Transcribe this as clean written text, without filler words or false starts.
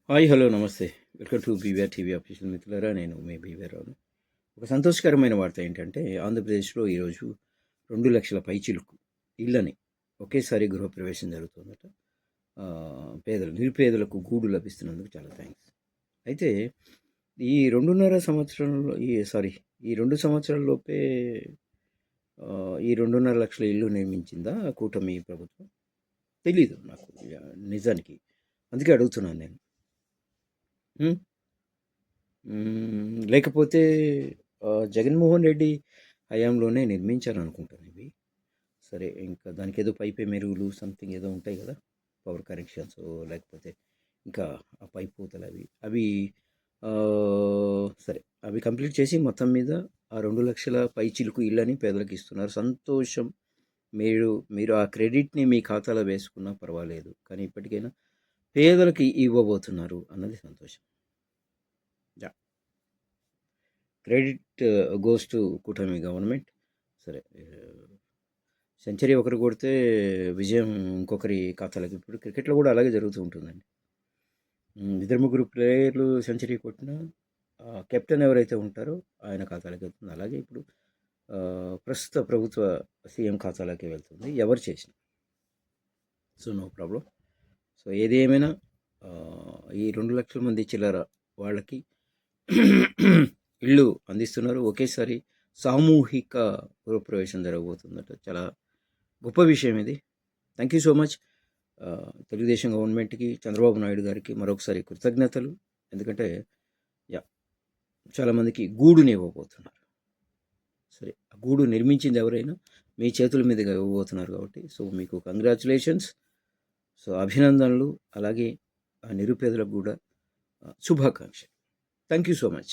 Hi hello నమస్తే. Welcome to BVR TV official మిత్రులారా. నేను మీ బీవీఆర్ రావును. ఒక సంతోషకరమైన వార్త ఏంటంటే ఆంధ్రప్రదేశ్లో ఈరోజు 2,00,000 పైచిలుకు ఇళ్ళని ఒకేసారి గృహప్రవేశం జరుగుతుందట. నిరుపేదలకు గూడు లభిస్తున్నందుకు చాలా థ్యాంక్స్. అయితే ఈ 2.5 సంవత్సరంలో ఈ 2 సంవత్సరాల లోపే ఈ 2.5 లక్షల ఇల్లు నిర్మించిందా కూటమి ప్రభుత్వం? తెలీదు నాకు నిజానికి. అందుకే అడుగుతున్నాను నేను. లేకపోతే జగన్మోహన్ రెడ్డి హయాంలోనే నిర్మించారనుకుంటాను ఇవి. సరే, ఇంకా దానికేదో పైపే మెరుగులు సంథింగ్ ఏదో ఉంటాయి కదా, పవర్ కనెక్షన్స్ లేకపోతే ఇంకా ఆ పై పూతలు అవి సరే, అవి కంప్లీట్ చేసి మొత్తం మీద ఆ 2,00,000 పైచిలుకు ఇళ్ళని పేదలకు ఇస్తున్నారు. సంతోషం. మీరు మీరు ఆ క్రెడిట్ని మీ ఖాతాలో వేసుకున్నా పర్వాలేదు, కానీ ఇప్పటికైనా పేదలకి ఇవ్వబోతున్నారు అన్నది సంతోషం. క్రెడిట్ గోస్ టు కూటమి గవర్నమెంట్. సరే, సెంచరీ ఒకరు కొడితే విజయం ఇంకొకరి ఖాతాలకు. ఇప్పుడు క్రికెట్లో కూడా అలాగే జరుగుతూ ఉంటుందండి. ఇద్దరు ముగ్గురు ప్లేయర్లు సెంచరీ కొట్టిన కెప్టెన్ ఎవరైతే ఉంటారో ఆయన ఖాతాలోకి వెళ్తుంది. అలాగే ఇప్పుడు ప్రస్తుత ప్రభుత్వ సీఎం ఖాతాలోకి వెళ్తుంది ఎవరు చేసిన. So no problem. సో ఏది ఏమైనా ఈ 2,00,000 మంది చిల్లర వాళ్ళకి ఇళ్ళు అందిస్తున్నారు. ఒకేసారి సామూహిక గృహప్రవేశం జరగబోతుందట. చాలా గొప్ప విషయం ఇది. Thank you so much Telugu Desam గవర్నమెంట్కి, చంద్రబాబు నాయుడు గారికి మరొకసారి కృతజ్ఞతలు. ఎందుకంటే చాలామందికి గూడుని ఇవ్వబోతున్నారు. సరే, ఆ గూడు నిర్మించింది ఎవరైనా మీ చేతుల మీదుగా ఇవ్వబోతున్నారు కాబట్టి సో మీకు కంగ్రాచులేషన్స్. సో అభినందనలు. అలాగే ఆ నిరుపేదలకు కూడా శుభాకాంక్షలు. Thank you so much.